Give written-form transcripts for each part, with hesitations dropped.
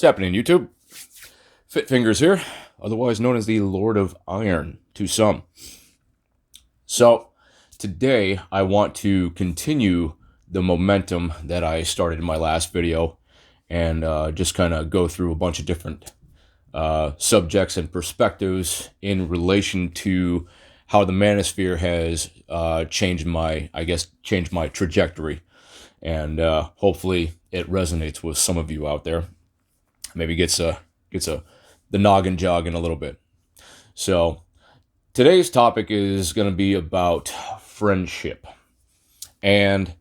What's happening, YouTube? Fit Fingers here, otherwise known as the Lord of Iron to some. So, today I want to continue the momentum that I started in my last video and just kind of go through a bunch of different subjects and perspectives in relation to how the Manosphere has changed my trajectory. And hopefully it resonates with some of you out there. Maybe gets the noggin jogging a little bit. So today's topic is going to be about friendship. And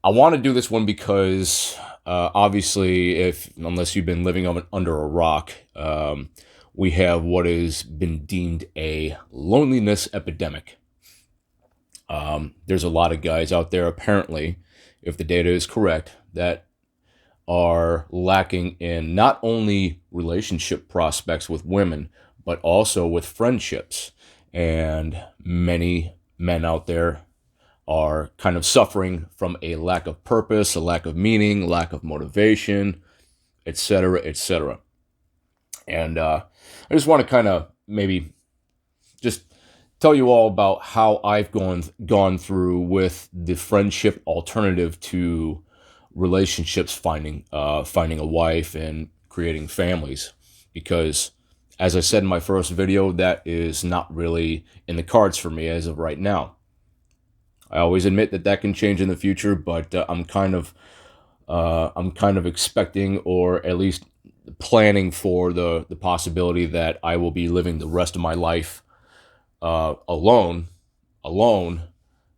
I want to do this one because obviously, unless you've been living under a rock, we have what has been deemed a loneliness epidemic. There's a lot of guys out there, apparently, if the data is correct, that are lacking in not only relationship prospects with women, but also with friendships. And many men out there are kind of suffering from a lack of purpose, a lack of meaning, lack of motivation, etc., etc. And I just want to kind of maybe just tell you all about how I've gone through with the friendship alternative to relationships, finding a wife and creating families. Because as I said in my first video, that is not really in the cards for me as of right now. I always admit that can change in the future, but I'm kind of expecting, or at least planning for the possibility that I will be living the rest of my life alone.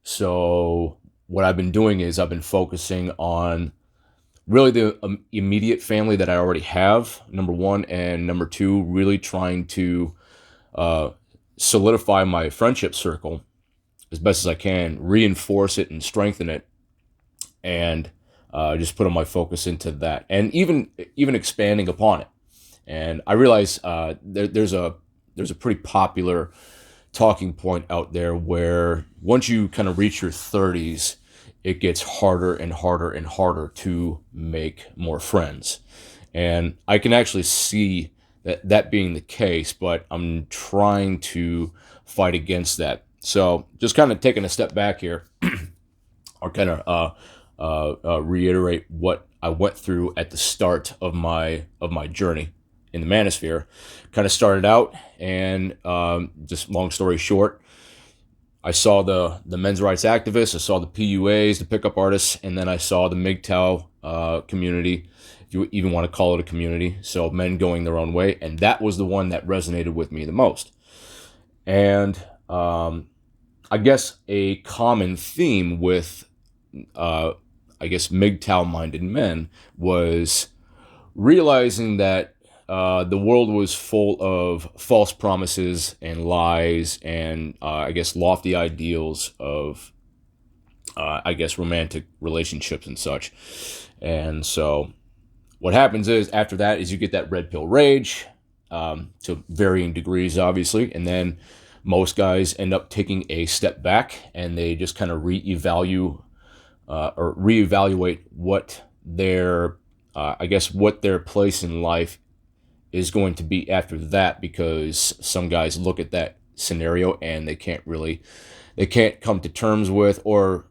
So what I've been doing is I've been focusing on really the immediate family that I already have, number one, and number two, really trying to solidify my friendship circle as best as I can, reinforce it and strengthen it, and just put all my focus into that, and even expanding upon it. And I realize there's a pretty popular talking point out there where once you kind of reach your 30s, it gets harder and harder and harder to make more friends. And I can actually see that being the case, but I'm trying to fight against that. So just kind of taking a step back here, I'll kind of reiterate what I went through at the start of my journey in the Manosphere. Kind of started out, and just long story short, I saw the men's rights activists, I saw the PUAs, the pickup artists, and then I saw the MGTOW community, if you even want to call it a community, so men going their own way, and that was the one that resonated with me the most. And I guess a common theme with, MGTOW-minded men was realizing that the world was full of false promises and lies and, lofty ideals of, romantic relationships and such. And so what happens is, after that, is you get that red pill rage, to varying degrees, obviously, and then most guys end up taking a step back and they just kind of reevaluate what their place in life is going to be after that, because some guys look at that scenario and they can't come to terms with, or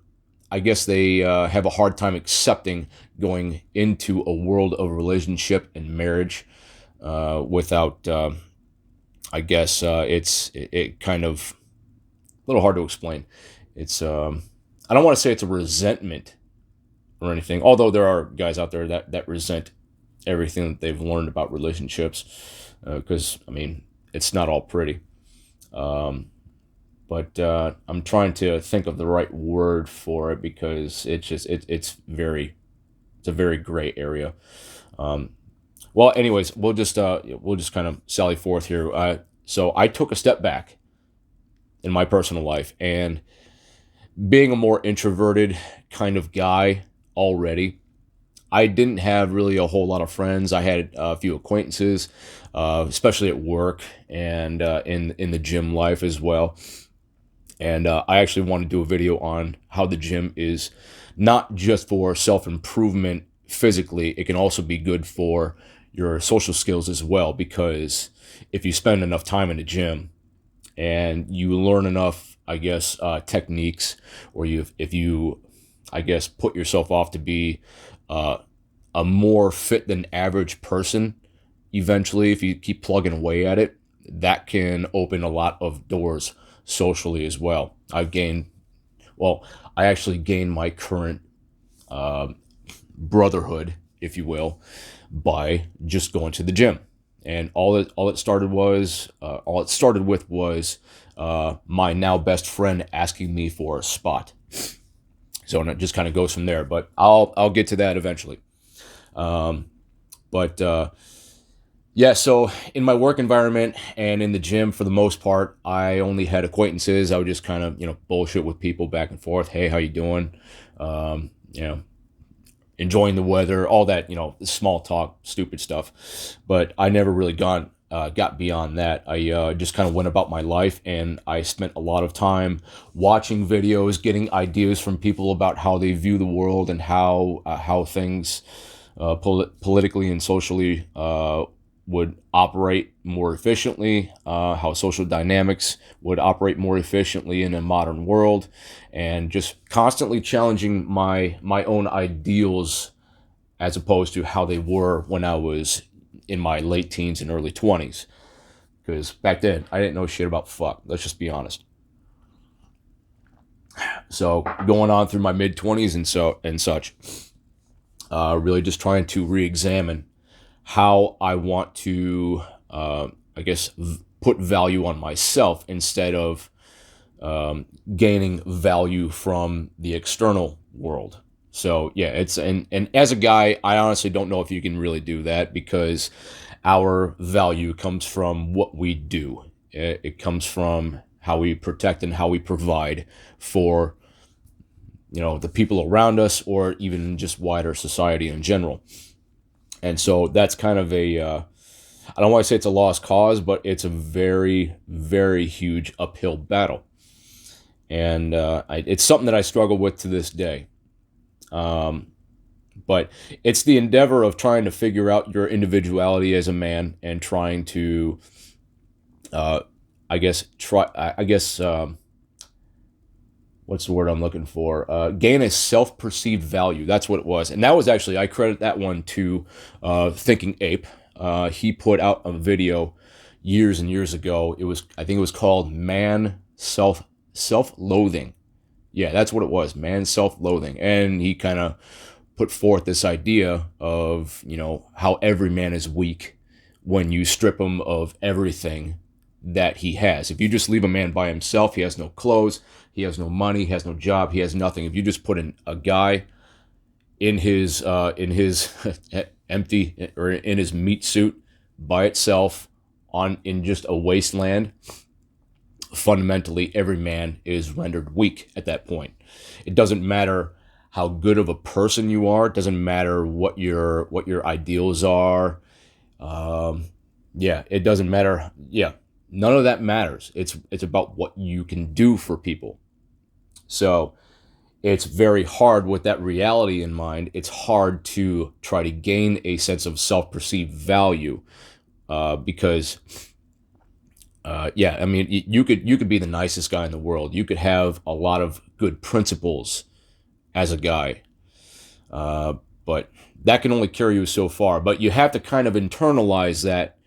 I guess they have a hard time accepting going into a world of relationship and marriage without, it's kind of a little hard to explain. It's, I don't want to say it's a resentment or anything, although there are guys out there that resent everything that they've learned about relationships, because it's not all pretty, but I'm trying to think of the right word for it, because it's a very gray area. Well, anyways, we'll just kind of sally forth here. So I took a step back in my personal life, and being a more introverted kind of guy already, I didn't have really a whole lot of friends. I had a few acquaintances, especially at work and in the gym life as well. And I actually want to do a video on how the gym is not just for self-improvement physically, it can also be good for your social skills as well, because if you spend enough time in the gym and you learn enough, I guess, techniques, or if you, I guess, put yourself off to be a more fit than average person, eventually, if you keep plugging away at it, that can open a lot of doors socially as well. I actually gained my current brotherhood, if you will, by just going to the gym. And all it started with was my now best friend asking me for a spot. So it just kind of goes from there. But I'll get to that eventually. Yeah, so in my work environment and in the gym, for the most part, I only had acquaintances. I would just kind of, bullshit with people back and forth. Hey, how you doing? You know, enjoying the weather, all that, small talk, stupid stuff. But I never really got beyond that. I just kind of went about my life, and I spent a lot of time watching videos, getting ideas from people about how they view the world and how things politically and socially would operate more efficiently, how social dynamics would operate more efficiently in a modern world, and just constantly challenging my own ideals as opposed to how they were when I was in my late teens and early 20s. Because back then, I didn't know shit about fuck. Let's just be honest. So going on through my mid 20s and such, really just trying to re-examine how I want to, put value on myself instead of gaining value from the external world. So yeah, and as a guy, I honestly don't know if you can really do that, because our value comes from what we do. It comes from how we protect and how we provide for, the people around us, or even just wider society in general. And so that's kind of I don't want to say it's a lost cause, but it's a very, very huge uphill battle. And it's something that I struggle with to this day. But it's the endeavor of trying to figure out your individuality as a man, and trying to, what's the word I'm looking for? Gain a self-perceived value. That's what it was. And that was actually, I credit that one to Thinking Ape. He put out a video years and years ago. I think it was called Man Self-Loathing. Yeah, that's what it was, Man Self-Loathing. And he kind of put forth this idea of, how every man is weak when you strip him of everything that he has. If you just leave a man by himself, he has no clothes, he has no money, he has no job, he has nothing. If you just put a guy in his empty, or in his meat suit by itself in just a wasteland, fundamentally every man is rendered weak at that point. It doesn't matter how good of a person you are. It doesn't matter what your ideals are. It doesn't matter. Yeah, none of that matters. It's about what you can do for people. So it's very hard with that reality in mind. It's hard to try to gain a sense of self-perceived value, because you could be the nicest guy in the world. You could have a lot of good principles as a guy, but that can only carry you so far. But you have to kind of internalize that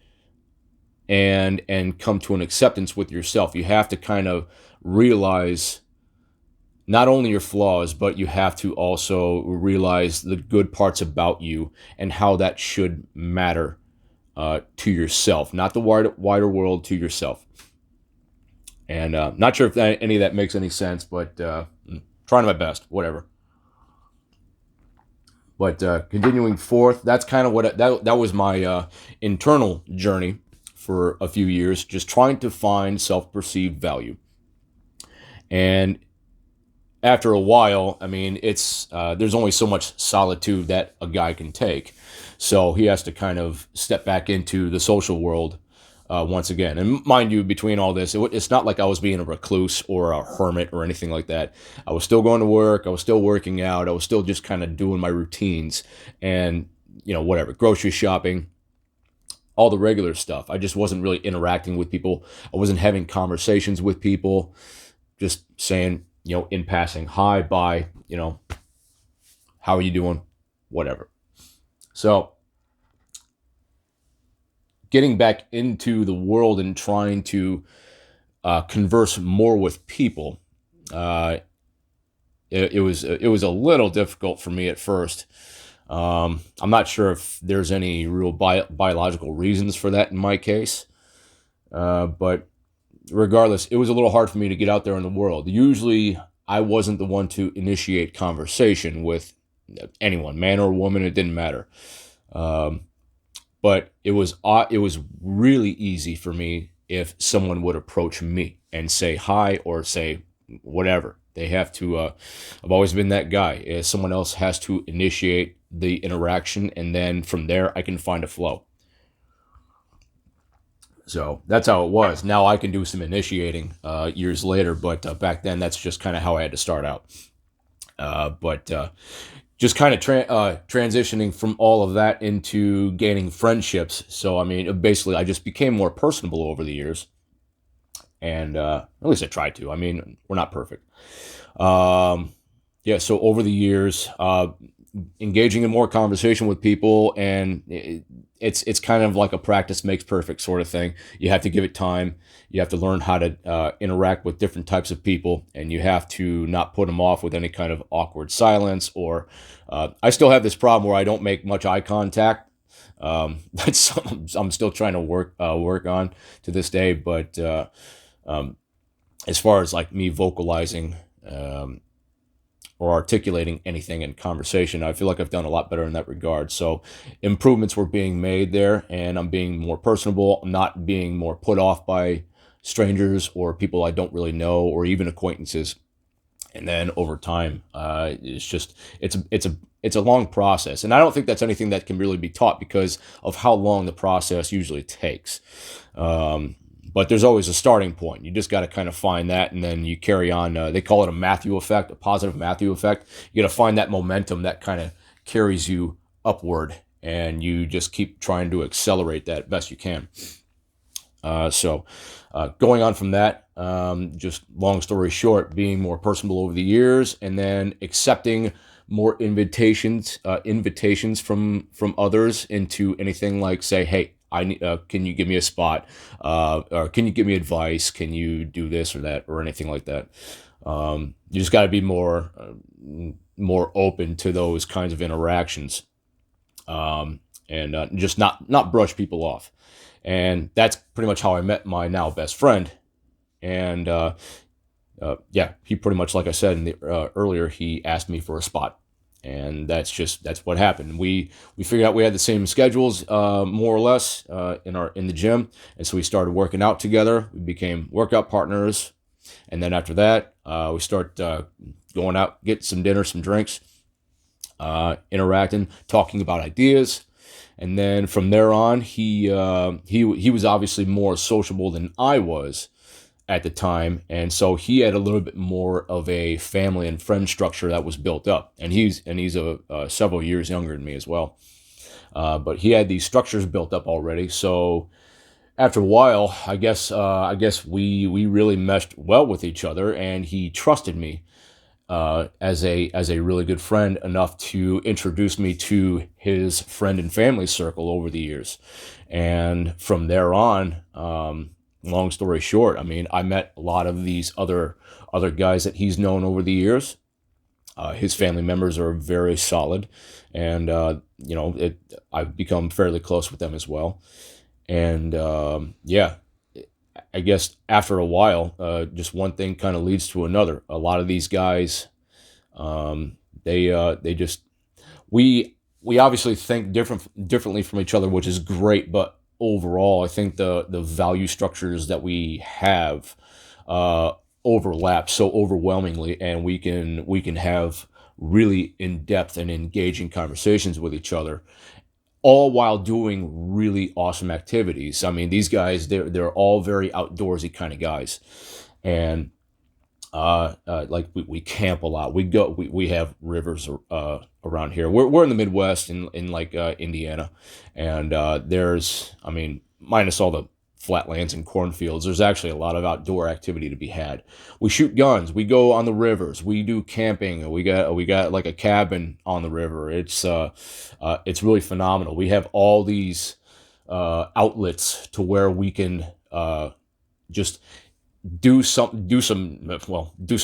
and come to an acceptance with yourself. You have to kind of realize not only your flaws, but you have to also realize the good parts about you and how that should matter to yourself, not the wider world, to yourself. And not sure if any of that makes any sense, but trying my best, whatever. But continuing forth, that's kind of what that was my internal journey for a few years, just trying to find self-perceived value. And after a while, it's there's only so much solitude that a guy can take, so he has to kind of step back into the social world once again. And mind you, between all this, it's not like I was being a recluse or a hermit or anything like that. I was still going to work. I was still working out. I was still just kind of doing my routines and, whatever, grocery shopping, all the regular stuff. I just wasn't really interacting with people. I wasn't having conversations with people, just saying, in passing, hi, bye, how are you doing? Whatever. So getting back into the world and trying to converse more with people, it was a little difficult for me at first. I'm not sure if there's any real biological reasons for that in my case, but regardless, it was a little hard for me to get out there in the world. Usually, I wasn't the one to initiate conversation with anyone, man or woman, it didn't matter. But it was really easy for me if someone would approach me and say hi or say whatever. They have to. I've always been that guy. Someone else has to initiate the interaction, and then from there I can find a flow. So that's how it was. Now I can do some initiating years later, but back then that's just kind of how I had to start out. But just kind of transitioning from all of that into gaining friendships. So, I mean, basically, I just became more personable over the years. And at least I tried to. I mean, we're not perfect. Yeah, so over the years, engaging in more conversation with people, and it's kind of like a practice makes perfect sort of thing. You have to give it time. You have to learn how to interact with different types of people, and you have to not put them off with any kind of awkward silence. Or I still have this problem where I don't make much eye contact. That's something I'm still trying to work on to this day. But as far as like me vocalizing or articulating anything in conversation, I feel like I've done a lot better in that regard. So improvements were being made there, and I'm being more personable. I'm not being more put off by strangers or people I don't really know, or even acquaintances. And then over time, it's a long process, and I don't think that's anything that can really be taught because of how long the process usually takes. But there's always a starting point. You just got to kind of find that, and then you carry on. They call it a Matthew effect, a positive Matthew effect. You got to find that momentum that kind of carries you upward, and you just keep trying to accelerate that best you can. So going on from that, just long story short, being more personable over the years, and then accepting more invitations from others into anything like, say, hey, I need, can you give me a spot? Or can you give me advice? Can you do this or that or anything like that? You just got to be more open to those kinds of interactions, and just not brush people off. And that's pretty much how I met my now best friend. And yeah, he pretty much, like I said earlier, he asked me for a spot. And that's what happened. We figured out we had the same schedules, more or less, in the gym, and so we started working out together. We became workout partners, and then after that, we start going out, get some dinner, some drinks, interacting, talking about ideas, and then from there on, he was obviously more sociable than I was at the time, and so he had a little bit more of a family and friend structure that was built up, and he's several years younger than me as well, but he had these structures built up already. So after a while, I guess we really meshed well with each other, and he trusted me as a really good friend enough to introduce me to his friend and family circle over the years, and from there on. Long story short, I mean, I met a lot of these other guys that he's known over the years. His family members are very solid, and I've become fairly close with them as well. And yeah, I guess after a while, just one thing kind of leads to another. A lot of these guys, they just we obviously think differently from each other, which is great, but overall, I think the value structures that we have overlap so overwhelmingly, and we can have really in-depth and engaging conversations with each other all while doing really awesome activities. I mean, these guys, they're all very outdoorsy kind of guys. And like we camp a lot. We have rivers around here. We're in the Midwest in like Indiana, and there's, I mean, minus all the flatlands and cornfields, there's actually a lot of outdoor activity to be had. We shoot guns. We go on the rivers. We do camping. We got like a cabin on the river. It's really phenomenal. We have all these outlets to where we can just do some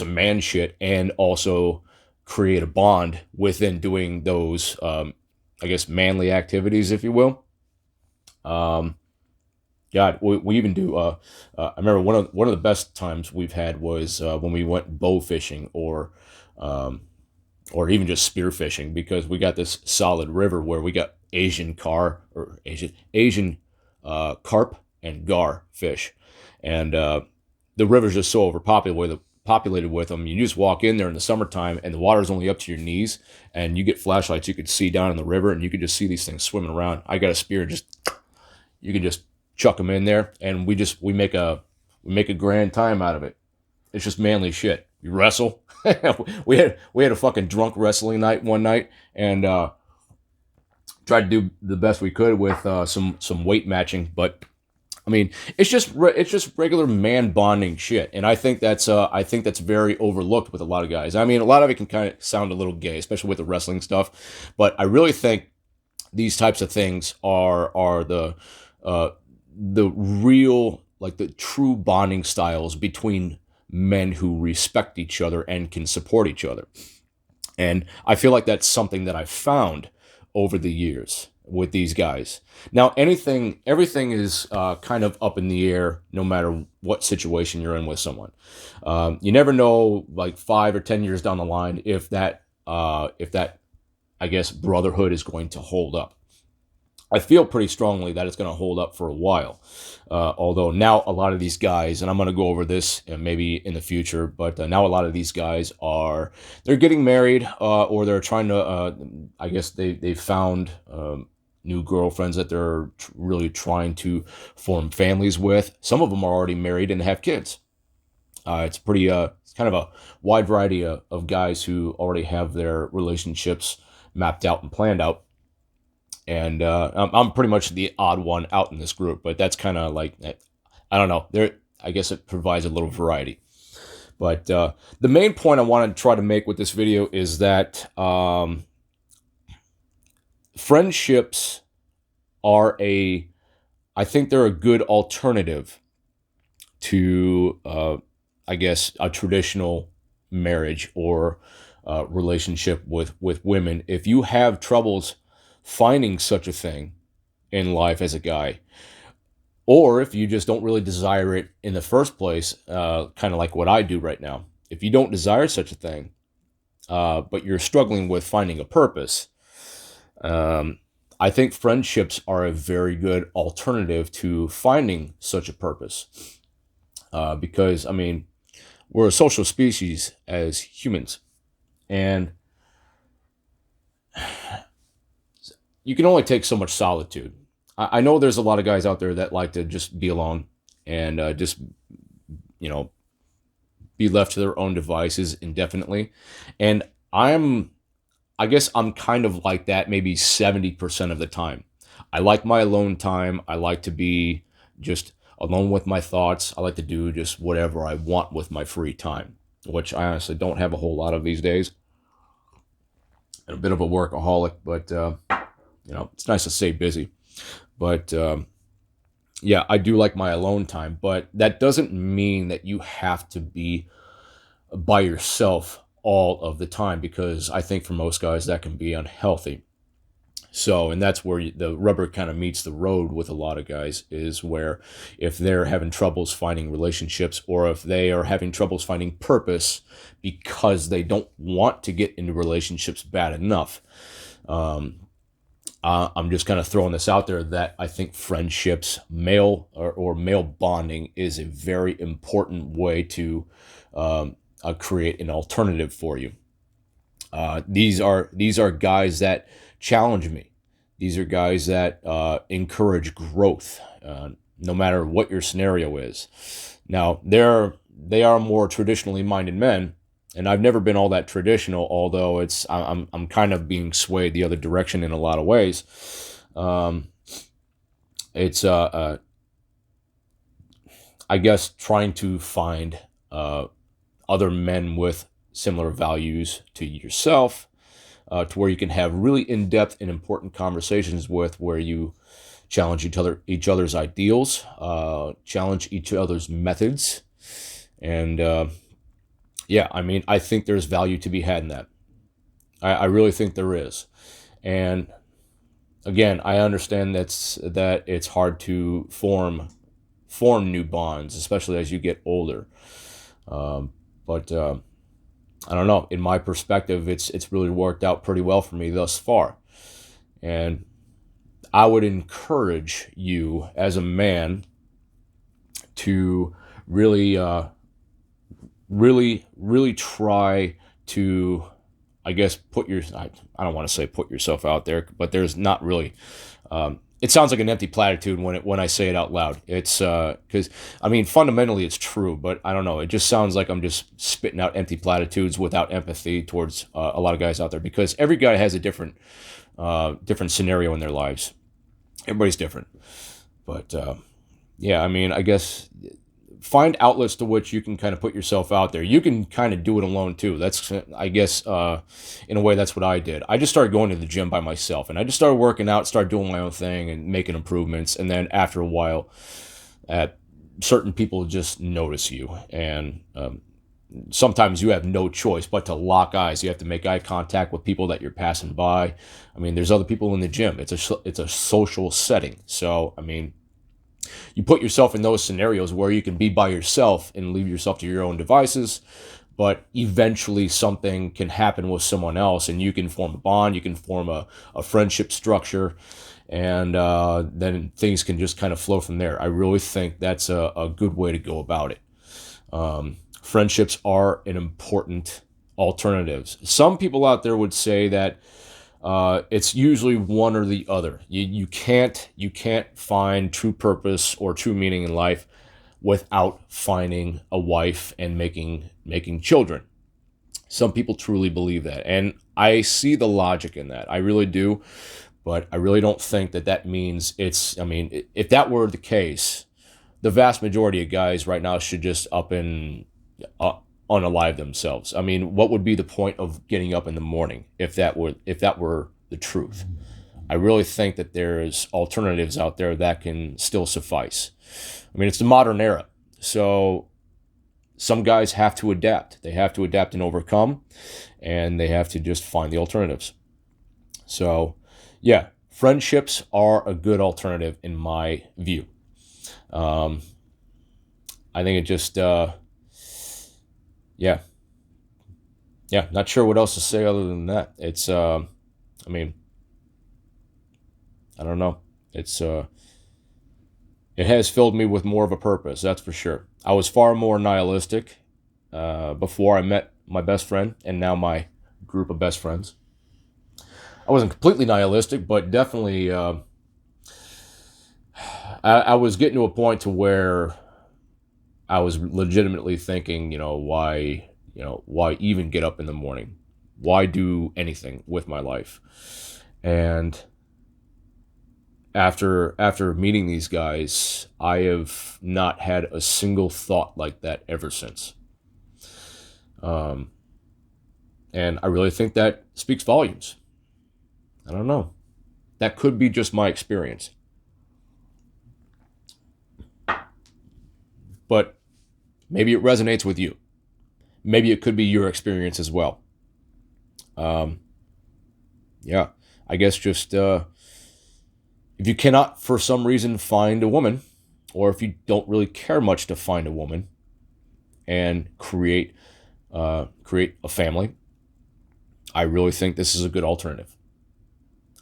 man shit, and also create a bond within doing those I guess manly activities, if you will. um God, we even do I remember one of the best times we've had was when we went bow fishing, um or even just spear fishing, because we got this solid river where we got Asian carp and gar fish. And the river's just so populated with them. You just walk in there in the summertime, and the water's only up to your knees, and you get flashlights. You could see down in the river, and you could just see these things swimming around. I got a spear, and just you can just chuck them in there, and we make a grand time out of it. It's just manly shit. You wrestle. We had a fucking drunk wrestling night one night, and tried to do the best we could with some weight matching, but I mean, it's just regular man bonding shit, and I think that's very overlooked with a lot of guys. I mean, a lot of it can kind of sound a little gay, especially with the wrestling stuff, but I really think these types of things are the real, like, the true bonding styles between men who respect each other and can support each other. And I feel like that's something that I've found over the years with these guys. Now, everything is kind of up in the air, no matter what situation you're in with someone. You never know, like 5 or 10 years down the line, if that, I guess, brotherhood is going to hold up. I feel pretty strongly that it's going to hold up for a while. Although now a lot of these guys, and I'm going to go over this maybe in the future, but now a lot of these guys they're getting married, or they're trying to, I guess they found new girlfriends that they're really trying to form families with. Some of them are already married and have kids. It's kind of a wide variety of guys who already have their relationships mapped out and planned out. And I'm pretty much the odd one out in this group, but that's kind of like, I don't know. I guess it provides a little variety. But the main point I want to try to make with this video is that friendships I think they're a good alternative to, I guess, a traditional marriage or relationship with women. If you have troubles finding such a thing in life as a guy, or if you just don't really desire it in the first place, kind of like what I do right now. If you don't desire such a thing, but you're struggling with finding a purpose, I think friendships are a very good alternative to finding such a purpose. Because, I mean, we're a social species as humans, and you can only take so much solitude. I know there's a lot of guys out there that like to just be alone and just, be left to their own devices indefinitely. And I guess I'm kind of like that maybe 70% of the time. I like my alone time. I like to be just alone with my thoughts. I like to do just whatever I want with my free time, which I honestly don't have a whole lot of these days. I'm a bit of a workaholic, but it's nice to stay busy. But yeah, I do like my alone time, but that doesn't mean that you have to be by yourself all of the time, because I think for most guys that can be unhealthy. So, and that's where the rubber kind of meets the road with a lot of guys, is where if they're having troubles finding relationships, or if they are having troubles finding purpose because they don't want to get into relationships bad enough. I'm just kind of throwing this out there that I think friendships, male or male bonding, is a very important way to create an alternative for you. These are guys that challenge me. These are guys that encourage growth, no matter what your scenario is. Now, they are more traditionally minded men, and I've never been all that traditional. Although I'm kind of being swayed the other direction in a lot of ways. It's I guess trying to find other men with similar values to yourself, to where you can have really in-depth and important conversations with, where you challenge each other's ideals, challenge each other's methods, and yeah, I mean, I think there's value to be had in that. I really think there is, and again, I understand that it's hard to form new bonds, especially as you get older. But I don't know. In my perspective, it's really worked out pretty well for me thus far, and I would encourage you as a man to really, really try to, I guess, I don't want to say put yourself out there, but there's not really. It sounds like an empty platitude when I say it out loud. It's because I mean, fundamentally it's true, but I don't know. It just sounds like I'm just spitting out empty platitudes without empathy towards a lot of guys out there, because every guy has a different scenario in their lives. Everybody's different, but yeah, I mean, I guess find outlets to which you can kind of put yourself out there. You can kind of do it alone too. That's, I guess, in a way, that's what I did. I just started going to the gym by myself, and I just started working out, started doing my own thing and making improvements. And then after a while, certain people just notice you, and sometimes you have no choice but to lock eyes. You have to make eye contact with people that you're passing by. I mean, there's other people in the gym. It's a social setting. So, I mean, you put yourself in those scenarios where you can be by yourself and leave yourself to your own devices, but eventually something can happen with someone else, and you can form a bond, you can form a friendship structure, and then things can just kind of flow from there. I really think that's a good way to go about it. Friendships are an important alternative. Some people out there would say that it's usually one or the other. You can't find true purpose or true meaning in life without finding a wife and making children. Some people truly believe that, and I see the logic in that. I really do, but I really don't think that means it's. I mean, if that were the case, the vast majority of guys right now should just up and unalive themselves. I mean, what would be the point of getting up in the morning if that were the truth? I really think that there's alternatives out there that can still suffice. I mean, it's the modern era, so some guys have to adapt. They have to adapt and overcome, and they have to just find the alternatives. So, yeah, friendships are a good alternative in my view. I think it just yeah, not sure what else to say other than that. It's, I mean, I don't know. It's, it has filled me with more of a purpose, that's for sure. I was far more nihilistic before I met my best friend and now my group of best friends. I wasn't completely nihilistic, but definitely I was getting to a point to where I was legitimately thinking, why even get up in the morning? Why do anything with my life? And after meeting these guys, I have not had a single thought like that ever since. And I really think that speaks volumes. I don't know. That could be just my experience. But maybe it resonates with you. Maybe it could be your experience as well. Yeah, I guess just if you cannot for some reason find a woman, or if you don't really care much to find a woman and create a family, I really think this is a good alternative.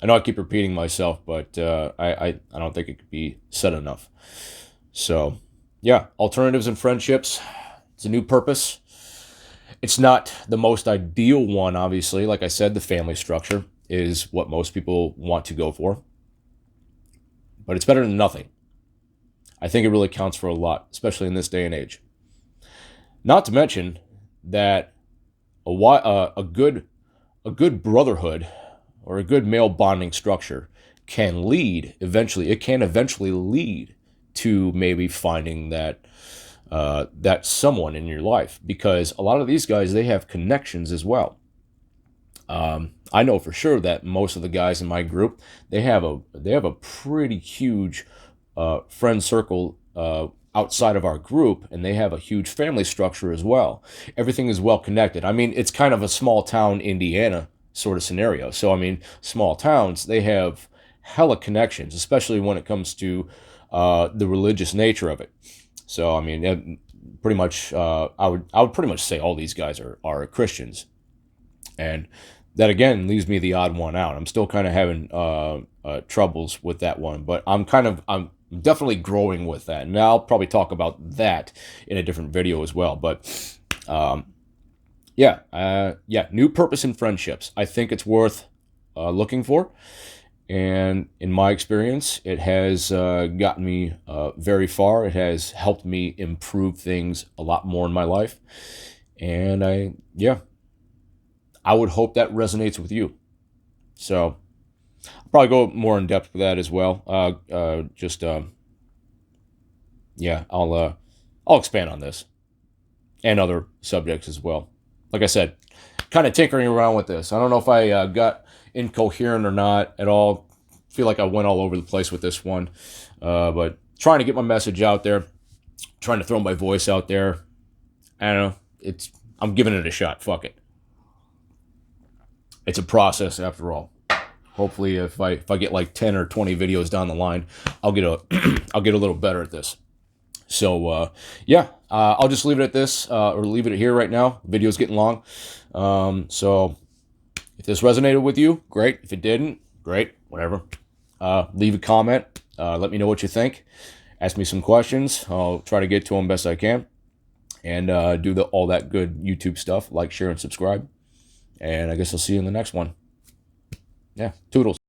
I know I keep repeating myself, but I don't think it could be said enough. So, yeah, alternatives and friendships. It's a new purpose. It's not the most ideal one, obviously. Like I said, the family structure. is what most people want to go for. But it's better than nothing. I think it really counts for a lot, especially in this day and age. Not to mention that a good brotherhood or a good male bonding structure can eventually lead to maybe finding that someone in your life, because a lot of these guys, they have connections as well. I know for sure that most of the guys in my group, they have a pretty huge friend circle outside of our group, and they have a huge family structure as well. Everything is well connected. I mean, it's kind of a small town Indiana sort of scenario. So I mean, small towns, they have hella connections, especially when it comes to the religious nature of it. So I mean, pretty much, I would pretty much say all these guys are Christians, and that again leaves me the odd one out. I'm still kind of having troubles with that one, but I'm definitely growing with that, and I'll probably talk about that in a different video as well. But new purpose in friendships. I think it's worth looking for, and in my experience, it has gotten me very far. It has helped me improve things a lot more in my life, and I would hope that resonates with you. So I'll probably go more in depth with that as well. I'll expand on this and other subjects as well. Like I said, kind of tinkering around with this. I don't know if I got incoherent or not at all. I feel like I went all over the place with this one, but trying to get my message out there, trying to throw my voice out there. I don't know. I'm giving it a shot. Fuck it. It's a process after all. Hopefully, if I get like 10 or 20 videos down the line, I'll get a little better at this. So I'll just leave it at this, or leave it here right now. The video's getting long. So if this resonated with you, great. If it didn't, great. Whatever. Leave a comment. Let me know what you think. Ask me some questions. I'll try to get to them best I can, and do all that good YouTube stuff. Like, share, and subscribe. And I guess I'll see you in the next one. Yeah, toodles.